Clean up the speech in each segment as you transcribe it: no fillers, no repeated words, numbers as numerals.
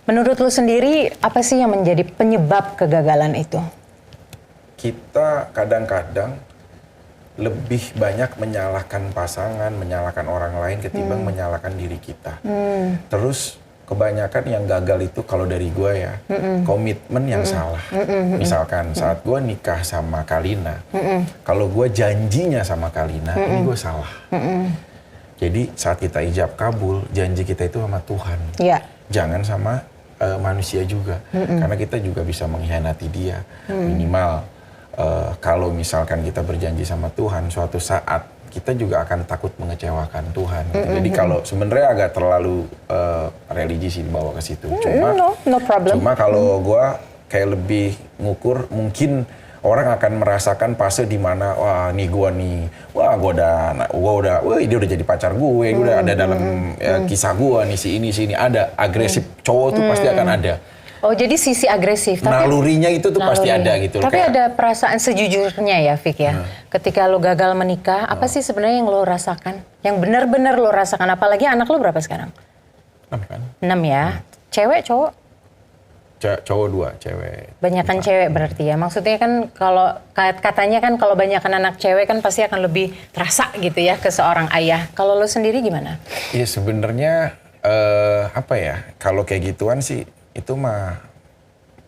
Menurut lu sendiri, apa sih yang menjadi penyebab kegagalan itu? Kita kadang-kadang lebih banyak menyalahkan pasangan, menyalahkan orang lain ketimbang menyalahkan diri kita. Terus kebanyakan yang gagal itu kalau dari gue ya, komitmen yang salah. Misalkan saat gue nikah sama Kalina, kalau gue janjinya sama Kalina, ini gue salah. Jadi saat kita ijab kabul, janji kita itu sama Tuhan. Iya. Jangan sama manusia juga. Karena kita juga bisa mengkhianati dia. Minimal kalau misalkan kita berjanji sama Tuhan, suatu saat kita juga akan takut mengecewakan Tuhan. Gitu. Jadi kalau sebenarnya agak terlalu religi sih dibawa ke situ. No problem. Cuma kalau gue kayak lebih ngukur, mungkin orang akan merasakan fase di mana wah nih gue nih, wah dia udah jadi pacar gue, udah ada dalam kisah gue nih si ini ada agresif cowok tuh pasti akan ada. Oh, jadi sisi agresif. Tapi nalurinya itu tuh pasti ada gitu. Tapi ada perasaan sejujurnya ya, Vic ya. Ketika lo gagal menikah, apa sih sebenarnya yang lo rasakan? Yang benar-benar lo rasakan? Apalagi anak lo berapa sekarang? 6 kan? 6 ya. Cewek, cowok? Cowok 2, cewek. Banyakan cewek berarti ya. Maksudnya kan kalau katanya kan kalau banyakan anak cewek kan pasti akan lebih terasa gitu ya ke seorang ayah. Kalau lo sendiri gimana? Iya sebenarnya apa ya? Kalau kayak gituan sih itu mah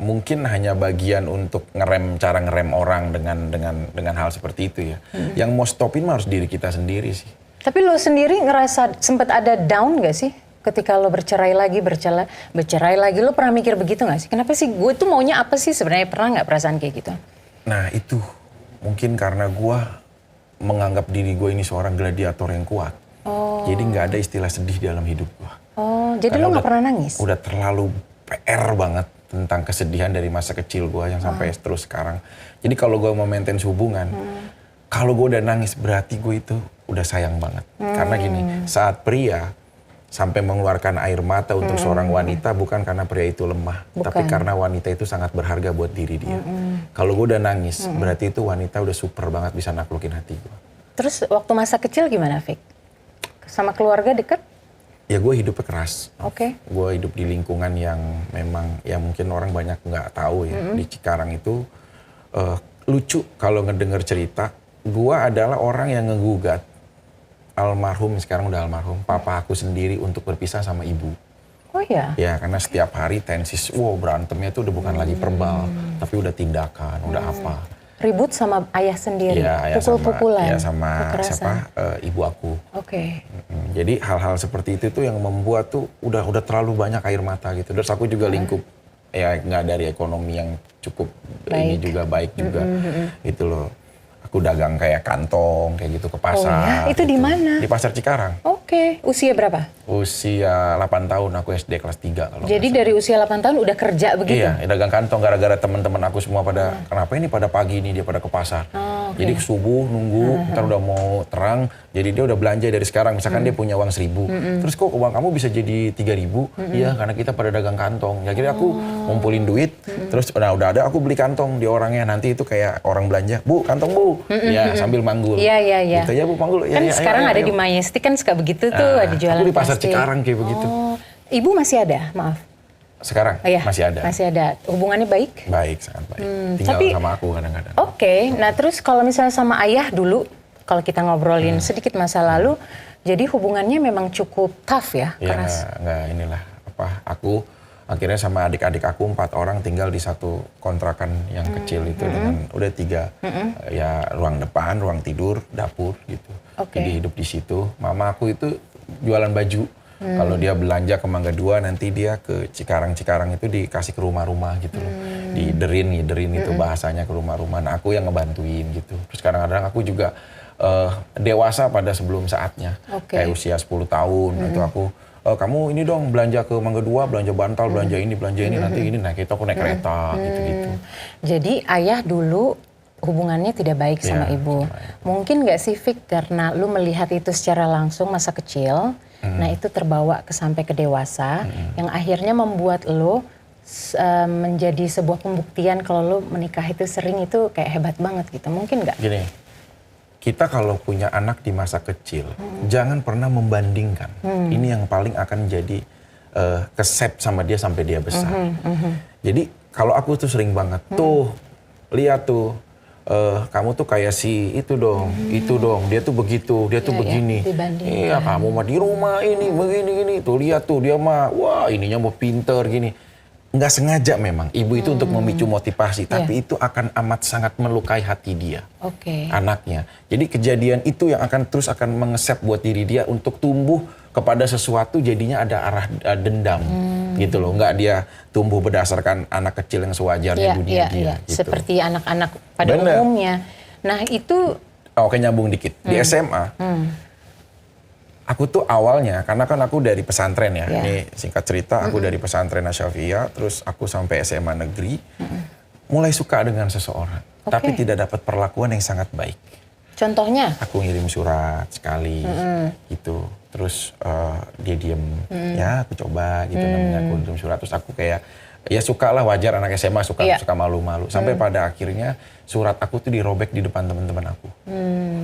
mungkin hanya bagian untuk cara ngerem orang dengan hal seperti itu ya. Yang mau stopin mah harus diri kita sendiri sih. Tapi lo sendiri ngerasa sempat ada down gak sih? Ketika lo bercerai lagi, lo pernah mikir begitu gak sih? Kenapa sih gue tuh maunya apa sih sebenarnya? Pernah gak perasaan kayak gitu? Nah itu mungkin karena gue menganggap diri gue ini seorang gladiator yang kuat. Jadi gak ada istilah sedih dalam hidup gue. Oh, jadi lo gak pernah nangis? Udah terlalu PR banget tentang kesedihan dari masa kecil gue yang sampai terus sekarang. Jadi kalau gue mau maintain hubungan, kalau gue udah nangis berarti gue itu udah sayang banget. Karena gini, saat pria sampai mengeluarkan air mata untuk seorang wanita bukan karena pria itu lemah, tapi karena wanita itu sangat berharga buat diri dia. Kalau gue udah nangis, berarti itu wanita udah super banget bisa naklukin hati gue. Terus waktu masa kecil gimana, Vic? Sama keluarga deket? Ya gue hidupnya keras. Oke. Gue hidup di lingkungan yang memang ya mungkin orang banyak nggak tahu ya. Di Cikarang itu lucu kalau ngedenger cerita. Gue adalah orang yang ngegugat almarhum, sekarang udah almarhum, papa aku sendiri untuk berpisah sama ibu. Oh ya? Ya karena setiap hari tensis, berantemnya itu udah bukan lagi verbal, tapi udah tindakan, udah apa. Ribut sama ayah sendiri, ya, pukul-pukulan, sama ibu aku. Oke. Jadi hal-hal seperti itu tuh yang membuat tuh udah terlalu banyak air mata gitu. Terus aku juga lingkup ya nggak dari ekonomi yang cukup ini juga baik juga gitu loh. Aku dagang kayak kantong kayak gitu ke pasar. Oh ya? Itu gitu. di mana? Di Pasar Cikarang. Oke. Usia berapa? Usia 8 tahun, aku SD kelas 3 kalau. Jadi dari usia 8 tahun udah kerja begitu? Iya, dagang kantong gara-gara teman-teman aku semua pada kenapa ini pada pagi ini dia pada ke pasar. Jadi subuh nunggu, ntar udah mau terang, jadi dia udah belanja dari sekarang. Misalkan dia punya uang 1.000, terus kok uang kamu bisa jadi 3.000? Iya, karena kita pada dagang kantong. Ya jadi aku ngumpulin duit, terus udah ada aku beli kantong di orangnya. Nanti itu kayak orang belanja, Bu kantong Bu. Ya sambil manggul. Iya. Gitu ya Bu manggul. Kan sekarang ada di Majestic kan suka begitu tuh, ada jualan aku di Pasar plastik. Cikarang kayak begitu. Ibu masih ada, maaf. Sekarang Iya, masih ada. Masih ada. Hubungannya baik? Baik, sangat baik. Tinggal sama aku kadang-kadang. Oke. Nah terus kalau misalnya sama ayah dulu, kalau kita ngobrolin sedikit masa lalu, jadi hubungannya memang cukup tough ya, keras. Nggak inilah aku akhirnya sama adik-adik aku 4 orang tinggal di satu kontrakan yang kecil itu dengan udah 3 ya ruang depan, ruang tidur, dapur gitu. Jadi hidup di situ. Mama aku itu jualan baju. Kalau dia belanja ke Mangga 2 nanti dia ke Cikarang itu dikasih ke rumah-rumah gitu loh. Ngiderin itu bahasanya ke rumah-rumah. Nah aku yang ngebantuin gitu. Terus kadang-kadang aku juga dewasa pada sebelum saatnya. Kayak usia 10 tahun itu aku kamu ini dong belanja ke Mangga 2, belanja bantal, belanja ini, nanti ini. Nah kita aku naik kereta gitu-gitu. Jadi ayah dulu hubungannya tidak baik sama ibu. Mungkin nggak sih Vic karena lu melihat itu secara langsung masa kecil. Nah itu terbawa sampai ke dewasa yang akhirnya membuat lo menjadi sebuah pembuktian kalau lo menikah itu sering itu kayak hebat banget gitu. Mungkin nggak? Gini, kita kalau punya anak di masa kecil jangan pernah membandingkan. Ini yang paling akan jadi kesep sama dia sampai dia besar. Jadi kalau aku tuh sering banget, tuh lihat tuh, kamu tuh kayak si itu dong, dia tuh begitu, dia tuh begini. Iya, kamu mah di rumah ini begini-gini, tuh lihat tuh dia mah, wah ininya mau pinter gini. Nggak sengaja memang ibu itu untuk memicu motivasi, tapi itu akan amat sangat melukai hati dia, anaknya. Jadi kejadian itu yang akan mengesep buat diri dia untuk tumbuh kepada sesuatu, jadinya ada arah dendam gitu loh. Nggak dia tumbuh berdasarkan anak kecil yang sewajarnya dunia dia. Gitu. Seperti anak-anak pada umumnya. Nah itu. Oke, nyambung dikit. Di SMA. Aku tuh awalnya, karena kan aku dari pesantren ya, ini singkat cerita, aku dari pesantren Asy-Syafi'iyah, terus aku sampai SMA negeri, mulai suka dengan seseorang, tapi tidak dapat perlakuan yang sangat baik. Contohnya? Aku ngirim surat sekali, gitu, terus dia diem, ya aku coba gitu, namanya aku ngirim surat, terus aku kayak, ya suka lah, wajar anak SMA suka malu-malu, sampai pada akhirnya surat aku tuh dirobek di depan teman-teman aku.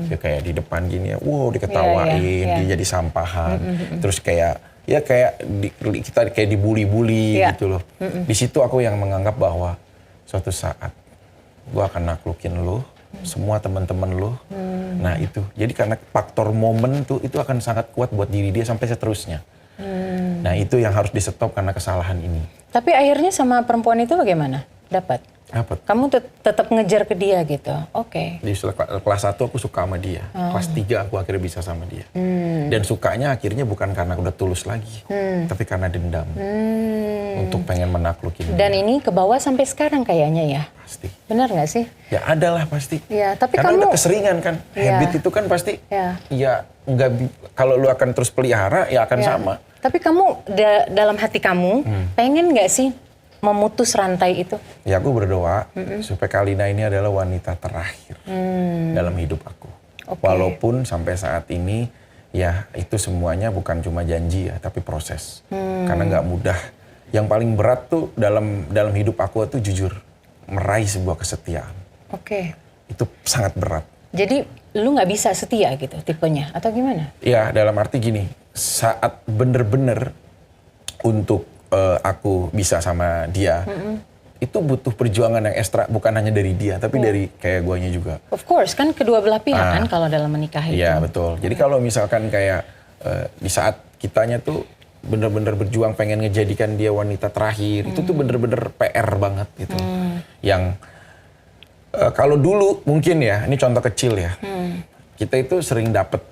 Ya kayak di depan gini ya, wow diketawain, dia jadi sampahan. Terus kayak kita kayak dibully-bully gitu loh. Di situ aku yang menganggap bahwa suatu saat gua akan naklukin lu, semua teman-teman lu. Nah itu, jadi karena faktor momen tuh itu akan sangat kuat buat diri dia sampai seterusnya. Nah itu yang harus di-stop karena kesalahan ini. Tapi akhirnya sama perempuan itu bagaimana? Dapat? Kamu tetap ngejar ke dia gitu? Oke. Di kelas 1 aku suka sama dia. Kelas 3 aku akhirnya bisa sama dia. Dan sukanya akhirnya bukan karena udah tulus lagi. Tapi karena dendam. Untuk pengen menaklukin dia. Dan ini ke bawah sampai sekarang kayaknya ya? Pasti. Benar nggak sih? Ya ada lah pasti. Ya, tapi karena kamu udah keseringan kan. Habit itu kan pasti. Ya nggak, kalau lu akan terus pelihara ya akan sama. Tapi kamu dalam hati kamu pengen nggak sih memutus rantai itu? Ya aku berdoa supaya Kalina ini adalah wanita terakhir dalam hidup aku. Walaupun sampai saat ini ya itu semuanya bukan cuma janji ya, tapi proses. Karena nggak mudah. Yang paling berat tuh dalam hidup aku tuh jujur meraih sebuah kesetiaan. Itu sangat berat. Jadi lu nggak bisa setia gitu tipenya atau gimana? Ya dalam arti gini, saat bener-bener untuk aku bisa sama dia, itu butuh perjuangan yang ekstra, bukan hanya dari dia, tapi dari kayak guanya juga. Of course, kan kedua belah pihak kan kalau dalam menikah itu. Iya betul. Jadi kalau misalkan kayak di saat kitanya tuh bener-bener berjuang pengen ngejadikan dia wanita terakhir, itu tuh bener-bener PR banget gitu. Yang kalau dulu mungkin ya, ini contoh kecil ya, kita itu sering dapet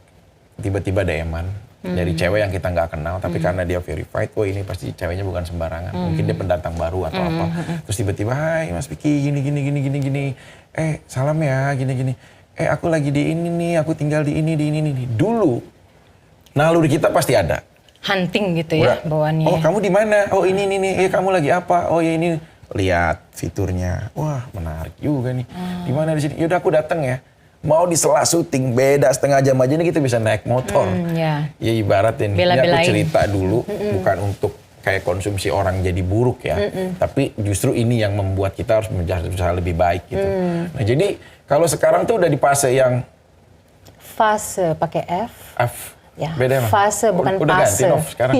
tiba-tiba DM-an. Dari cewek yang kita nggak kenal, tapi karena dia verified, oh ini pasti ceweknya bukan sembarangan. Mungkin dia pendatang baru atau apa. Terus tiba-tiba, hai Mas Vicky, gini. Salam ya, gini. Aku lagi di ini nih, aku tinggal di ini nih. Dulu, naluri kita pasti ada. Hunting gitu ya, bawaannya. Oh kamu di mana? Oh ini nih. Kamu lagi apa? Oh ya ini. Lihat fiturnya. Wah menarik juga nih. Di mana di sini? Yaudah aku datang ya. Mau di sela syuting beda setengah jam aja nih kita bisa naik motor. Ya ibaratnya nih, aku cerita dulu bukan untuk kayak konsumsi orang jadi buruk ya. Tapi justru ini yang membuat kita harus menjadi usaha lebih baik gitu. Nah jadi kalau sekarang tuh udah di fase yang... Fase pakai F? F. Ya, beda emang? Fase bukan udah fase. Udah ganti sekarang.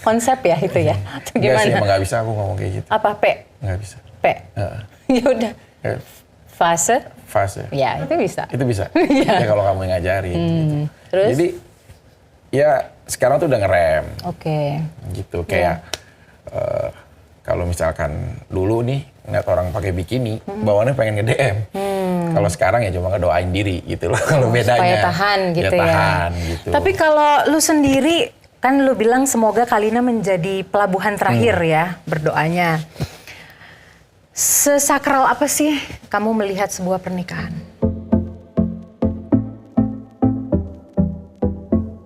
Konsep ya itu ya? Atau gimana? Enggak sih, emang gak bisa aku ngomong kayak gitu. Apa, P? Nggak bisa. P? Ya udah. Fase? Ya, itu bisa. Itu bisa? Ya kalau kamu yang ngajarin. Gitu. Terus? Jadi, ya sekarang tuh udah ngerem. Gitu, kayak kalau misalkan dulu nih, ngeliat orang pakai bikini, bawaannya pengen nge-DM. Kalau sekarang ya cuma ngedoain diri gitu loh, kalau bedanya. Supaya tahan gitu ya. Tahan gitu. Tapi kalau lu sendiri, kan lu bilang semoga Kalina menjadi pelabuhan terakhir ya, berdoanya. Sesakral apa sih kamu melihat sebuah pernikahan?